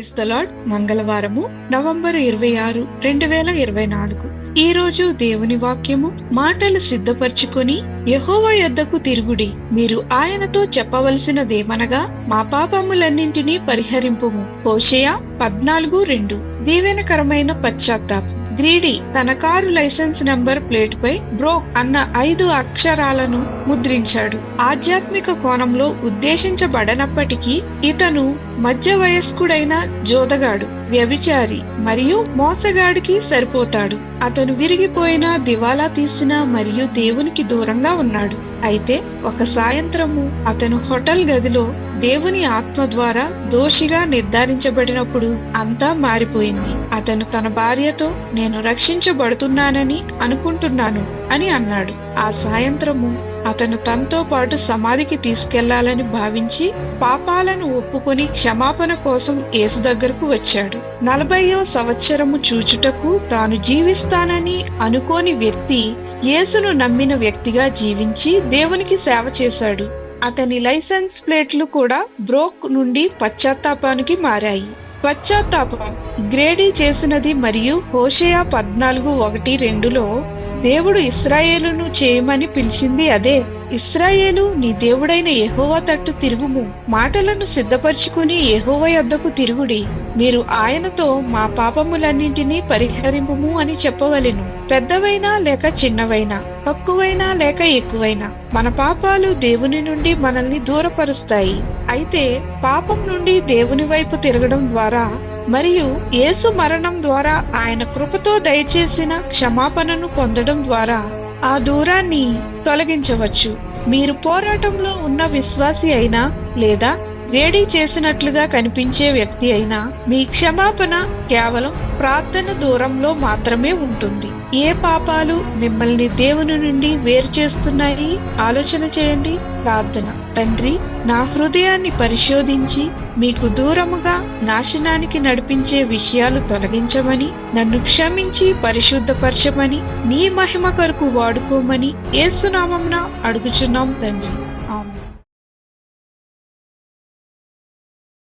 Praise the lord. మంగళవారము November 26, 2024. ఈ రోజు దేవుని వాక్యము, మాటలు సిద్ధపరచుకొని యెహోవా యొద్దకు తిరుగుడి, మీరు ఆయనతో చెప్పవలసినదేమనగా మా పాపములన్నింటినీ పరిహరింపుము. హోషేయ 14:2. దీవెనకరమైన పశ్చాత్తాపం. గ్రీడీ తన కారు లైసెన్స్ నంబర్ ప్లేట్ పై బ్రోక్ అన్న 5 అక్షరాలను ముద్రించాడు. ఆధ్యాత్మిక కోణంలో ఉద్దేశించబడనప్పటికీ ఇతను మధ్య వయస్కుడైన జోదగాడు, వ్యభిచారి మరియు మోసగాడికి సరిపోతాడు. అతను విరిగిపోయిన, దివాలా తీసిన మరియు దేవునికి దూరంగా ఉన్నాడు. అయితే ఒక సాయంత్రము అతను హోటల్ గదిలో దేవుని ఆత్మ ద్వారా దోషిగా నిర్ధారించబడినప్పుడు అంతా మారిపోయింది. అతను తన భార్యతో, నేను రక్షించబడుతున్నానని అనుకుంటున్నాను అని అన్నాడు. ఆ సాయంత్రము అతను తనతో పాటు సమాధికి తీసుకెళ్లాలని భావించి పాపాలను ఒప్పుకొని క్షమాపణ కోసం యేసు దగ్గరకు వచ్చాడు. 40వ సంవత్సరము చూచుటకు తాను జీవిస్తానని అనుకోని వ్యక్తి యేసును నమ్మిన వ్యక్తిగా జీవించి దేవునికి సేవ చేశాడు. అతని లైసెన్స్ ప్లేట్లు కూడా బ్రోక్ నుండి పశ్చాత్తాపానికి మారాయి. పశ్చాత్తాపం గ్రేడీ చేసినది మరియు హోషేయ 14:1-2లో దేవుడు ఇశ్రాయేలును చేయమని పిలిచింది అదే. ఇశ్రాయేలు, నీ దేవుడైన యెహోవా తట్టు తిరుగుము, మాటలను సిద్ధపరచుకుని యెహోవా యొద్దకు తిరుగుడి, మీరు ఆయనతో మా పాపములన్నింటినీ పరిహరింపుము అని చెప్పవలెను. పెద్దవైనా లేక చిన్నవైనా, తక్కువైనా లేక ఎక్కువైనా, మన పాపాలు దేవుని నుండి మనల్ని దూరపరుస్తాయి. అయితే పాపం నుండి దేవుని వైపు తిరగడం ద్వారా మరియు యేసు మరణం ద్వారా ఆయన కృపతో దయచేసిన క్షమాపణను పొందడం ద్వారా ఆ దూరాన్ని తొలగించవచ్చు. మీరు పోరాటంలో ఉన్న విశ్వాసి అయినా లేదా వేడి చేసినట్లుగా కనిపించే వ్యక్తి అయినా, మీ క్షమాపణ కేవలం ప్రార్థన దూరంలో మాత్రమే ఉంటుంది. ఏ పాపాలు మిమ్మల్ని దేవుని నుండి వేరు చేస్తున్నాయి ఆలోచన చేయండి. ప్రార్థన. తండ్రి, నా హృదయాన్ని పరిశోధించి మీకు దూరముగా నాశనానికి నడిపించే విషయాలు తొలగించమని, నన్ను క్షమించి పరిశుద్ధపరచమని, నీ మహిమ కొరకు వాడుకోమని యేసు నామమున అడుగుచున్నాం తండ్రి.